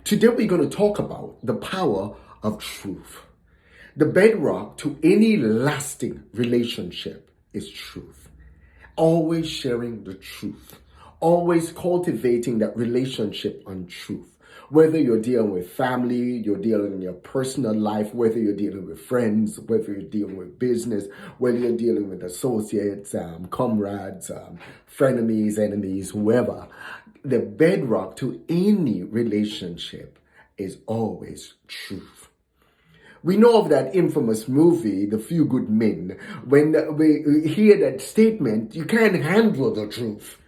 Today we're going to talk about the power of truth. The bedrock to any lasting relationship is truth. Always sharing the truth. Always cultivating that relationship on truth. Whether you're dealing with family, you're dealing in your personal life, whether you're dealing with friends, whether you're dealing with business, whether you're dealing with associates, comrades, frenemies, enemies, whoever. The bedrock to any relationship is always truth. We know of that infamous movie, The Few Good Men, when we hear that statement, you can't handle the truth.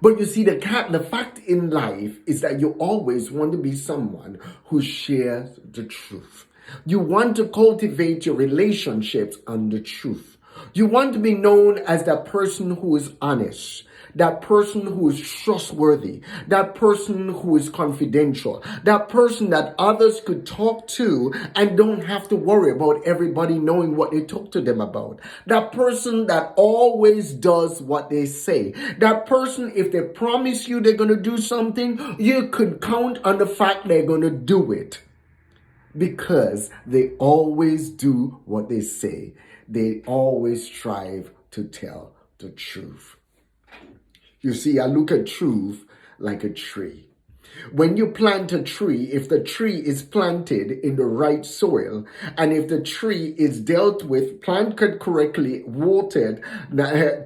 But you see, the fact in life is that you always want to be someone who shares the truth. You want to cultivate your relationships on the truth. You want to be known as that person who is honest, that person who is trustworthy, that person who is confidential, that person that others could talk to and don't have to worry about everybody knowing what they talk to them about. That person that always does what they say. That person, if they promise you they're going to do something, you could count on the fact they're going to do it. Because they always do what they say. They always strive to tell the truth. You see, I look at truth like a tree. When you plant a tree, if the tree is planted in the right soil, and if the tree is dealt with, planted correctly, watered,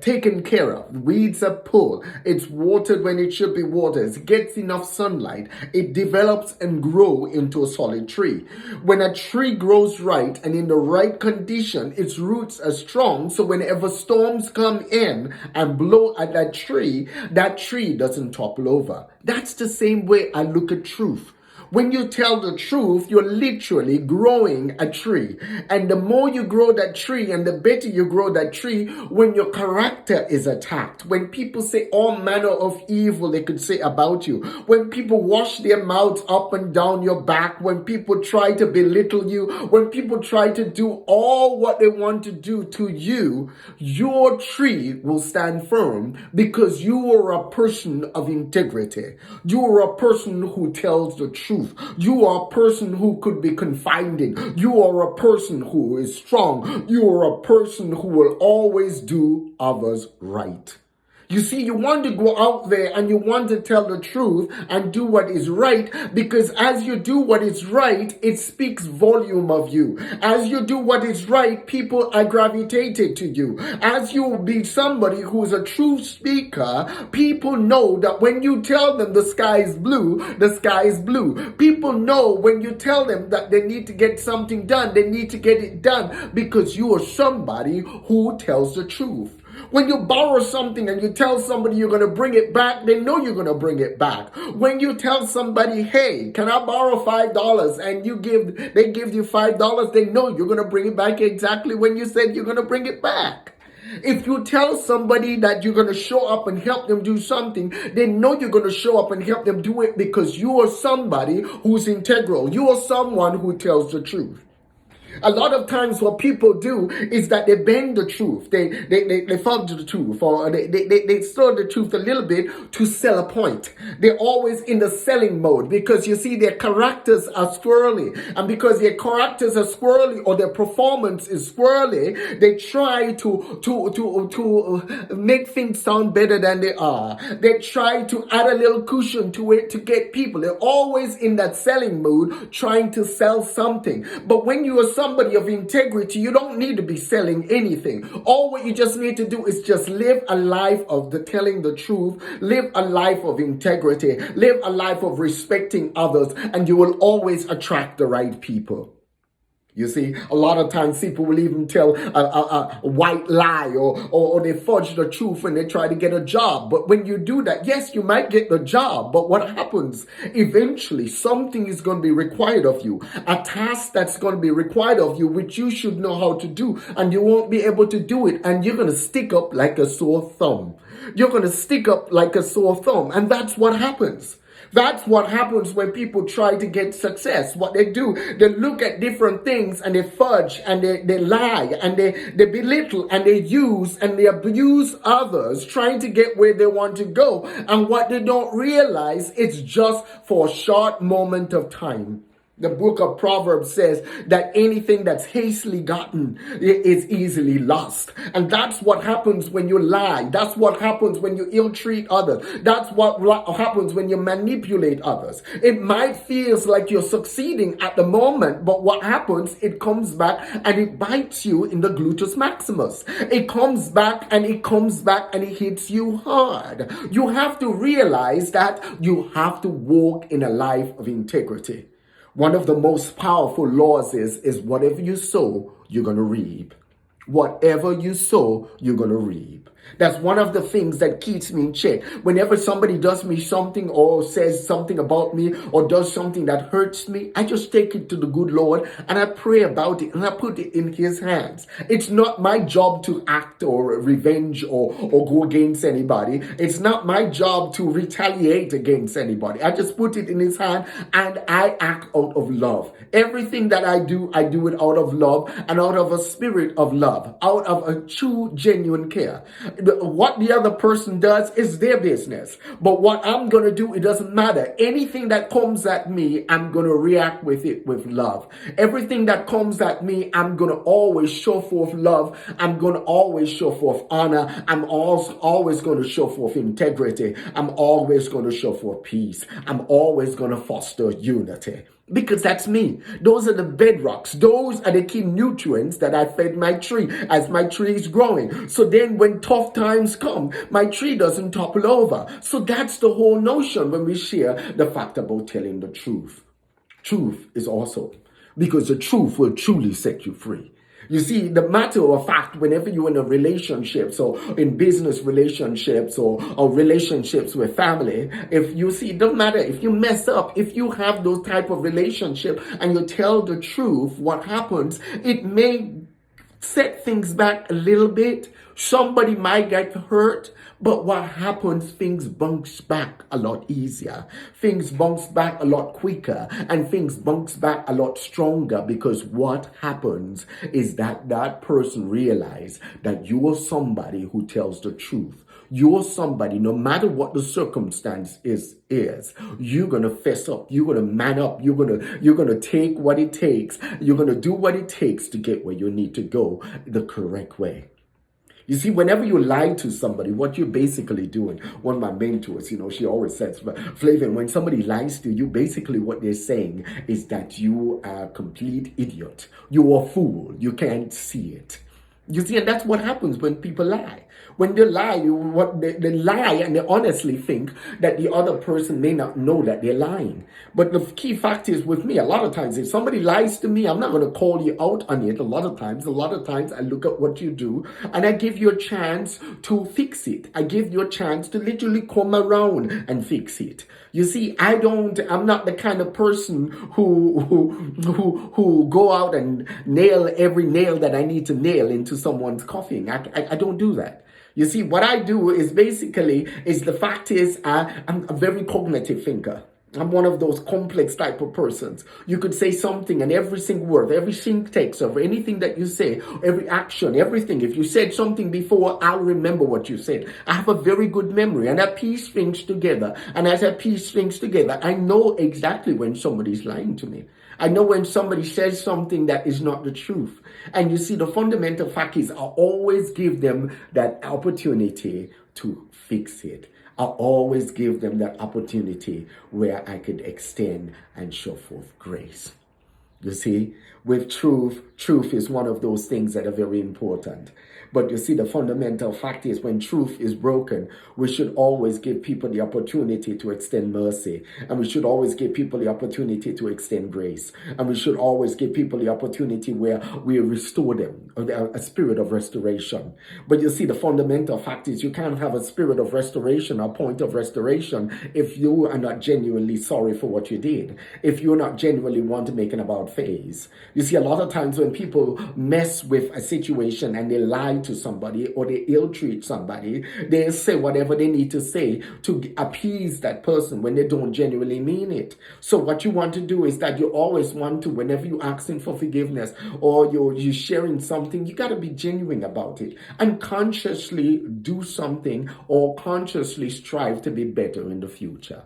taken care of, weeds are pulled, it's watered when it should be watered, it gets enough sunlight, it develops and grows into a solid tree. When a tree grows right and in the right condition, its roots are strong, so whenever storms come in and blow at that tree doesn't topple over. That's the same way I look at truth. When you tell the truth, you're literally growing a tree. And the more you grow that tree and the better you grow that tree, when your character is attacked, when people say all manner of evil they could say about you, when people wash their mouths up and down your back, when people try to belittle you, when people try to do all what they want to do to you, your tree will stand firm because you are a person of integrity. You are a person who tells the truth. You are a person who could be confiding. You are a person who is strong. You are a person who will always do others right. You see, you want to go out there and you want to tell the truth and do what is right, because as you do what is right, it speaks volume of you. As you do what is right, people are gravitated to you. As you be somebody who is a true speaker, people know that when you tell them the sky is blue, the sky is blue. People know when you tell them that they need to get something done, they need to get it done, because you are somebody who tells the truth. When you borrow something and you tell somebody you're going to bring it back, they know you're going to bring it back. When you tell somebody, hey, can I borrow $5? And they give you $5, they know you're going to bring it back exactly when you said you're going to bring it back. If you tell somebody that you're going to show up and help them do something, they know you're going to show up and help them do it because you are somebody who's integral. You are someone who tells the truth. A lot of times what people do is that they bend the truth. They fudge the truth, or they stir the truth a little bit to sell a point. They're always in the selling mode because you see their characters are squirrely. And because their characters are squirrely or their performance is squirrely, they try to make things sound better than they are. They try to add a little cushion to it to get people. They're always in that selling mood trying to sell something. But when you are somebody of integrity, you don't need to be selling anything. All what you just need to do is just live a life of telling the truth, live a life of integrity, live a life of respecting others, and you will always attract the right people. You see, a lot of times people will even tell a white lie or they fudge the truth when they try to get a job. But when you do that, yes, you might get the job. But what happens? Eventually, something is going to be required of you. A task that's going to be required of you, which you should know how to do. And you won't be able to do it. And you're going to stick up like a sore thumb. You're going to stick up like a sore thumb. And that's what happens. That's what happens when people try to get success. What they do, they look at different things and they fudge and they lie and they belittle and they use and they abuse others trying to get where they want to go. And what they don't realize, it's just for a short moment of time. The book of Proverbs says that anything that's hastily gotten is easily lost. And that's what happens when you lie. That's what happens when you ill-treat others. That's what happens when you manipulate others. It might feel like you're succeeding at the moment, but what happens, it comes back and it bites you in the gluteus maximus. It comes back and it comes back and it hits you hard. You have to realize that you have to walk in a life of integrity. One of the most powerful laws is whatever you sow, you're going to reap. Whatever you sow, you're going to reap. That's one of the things that keeps me in check. Whenever somebody does me something or says something about me or does something that hurts me, I just take it to the good Lord and I pray about it and I put it in his hands. It's not my job to act or revenge or go against anybody. It's not my job to retaliate against anybody. I just put it in his hand and I act out of love. Everything that I do it out of love and out of a spirit of love, out of a true, genuine care. What the other person does is their business. But what I'm going to do, it doesn't matter. Anything that comes at me, I'm going to react with it with love. Everything that comes at me, I'm going to always show forth love. I'm going to always show forth honor. I'm also always going to show forth integrity. I'm always going to show forth peace. I'm always going to foster unity. Because that's me. Those are the bedrocks. Those are the key nutrients that I fed my tree as my tree is growing. So then when tough times come, my tree doesn't topple over. So that's the whole notion when we share the fact about telling the truth. Truth is awesome because the truth will truly set you free. You see, the matter of fact, whenever you're in a relationship, so in business relationships or relationships with family, if you see, it don't matter if you mess up, if you have those type of relationship and you tell the truth, what happens, it may set things back a little bit. Somebody might get hurt, but what happens, things bounce back a lot easier. Things bounce back a lot quicker and things bounce back a lot stronger because what happens is that person realizes that you are somebody who tells the truth. You're somebody, no matter what the circumstance is, you're going to fess up. You're going to man up. You're going to take what it takes. You're going to do what it takes to get where you need to go the correct way. You see, whenever you lie to somebody, what you're basically doing, one of my mentors, she always says, Flavin, when somebody lies to you, basically what they're saying is that you are a complete idiot. You're a fool. You can't see it. You see, and that's what happens when people lie. When they lie, they lie and they honestly think that the other person may not know that they're lying. But the key fact is with me, a lot of times, if somebody lies to me, I'm not going to call you out on it. A lot of times, I look at what you do and I give you a chance to fix it. I give you a chance to literally come around and fix it. You see, I'm not the kind of person who go out and nail every nail that I need to nail into someone's coffin. I don't do that. You see, what I do is the fact is I'm a very cognitive thinker. I'm one of those complex type of persons. You could say something and every single word, every syntax of anything that you say, every action, everything. If you said something before, I'll remember what you said. I have a very good memory and I piece things together. And as I piece things together, I know exactly when somebody's lying to me. I know when somebody says something that is not the truth. And you see, the fundamental fact is I always give them that opportunity to fix it. I always give them that opportunity where I could extend and show forth grace. You see, with truth is one of those things that are very important. But you see, the fundamental fact is when truth is broken, we should always give people the opportunity to extend mercy. And we should always give people the opportunity to extend grace. And we should always give people the opportunity where we restore them, a spirit of restoration. But you see, the fundamental fact is you can't have a spirit of restoration, a point of restoration, if you are not genuinely sorry for what you did. If you're not genuinely want to make an about about phase. You see, a lot of times when people mess with a situation and they lie to somebody or they ill-treat somebody, they say whatever they need to say to appease that person when they don't genuinely mean it. So what you want to do is that you always want to, whenever you're asking for forgiveness or you're sharing something, you got to be genuine about it and consciously do something or consciously strive to be better in the future.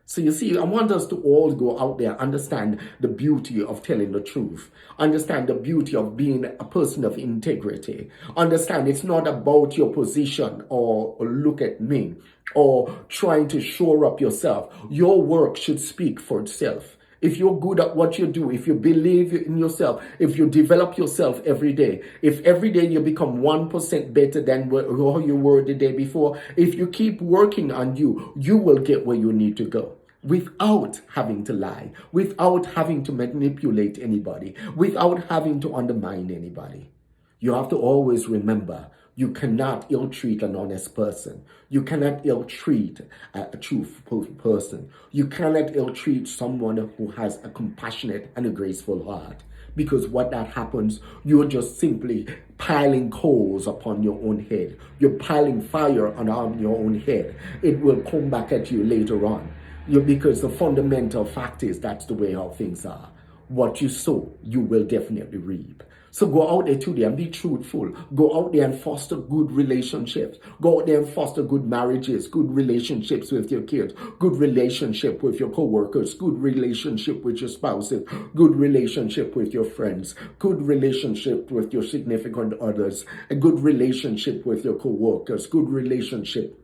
So you see, I want us to all go out there, understand the beauty of telling the truth, understand the beauty of being a person of integrity, understand it's not about your position or look at me or trying to shore up yourself. Your work should speak for itself. If you're good at what you do, if you believe in yourself, if you develop yourself every day, if every day you become 1% better than how you were the day before, if you keep working on you, you will get where you need to go without having to lie, without having to manipulate anybody, without having to undermine anybody. You have to always remember, you cannot ill-treat an honest person. You cannot ill-treat a truthful person. You cannot ill-treat someone who has a compassionate and a graceful heart. Because what that happens, you're just simply piling coals upon your own head. You're piling fire on your own head. It will come back at you later on. Because the fundamental fact is that's the way how things are. What you sow, you will definitely reap. So go out there today and be truthful. Go out there and foster good relationships. Go out there and foster good marriages, good relationships with your kids, good relationship with your co-workers, good relationship with your spouses, good relationship with your friends, good relationship with your significant others, a good relationship with your co-workers, good relationship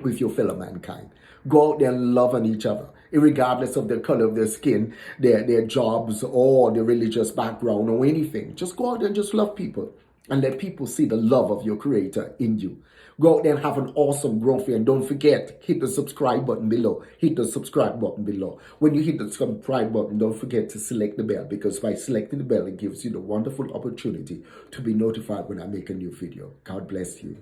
with your fellow mankind. Go out there and love on each other, regardless of the color of their skin, their jobs, or their religious background, or anything. Just go out there and just love people and let people see the love of your Creator in you. Go out there and have an awesome growth. And don't forget, hit the subscribe button below. Hit the subscribe button below. When you hit the subscribe button, don't forget to select the bell, because by selecting the bell, it gives you the wonderful opportunity to be notified when I make a new video. God bless you.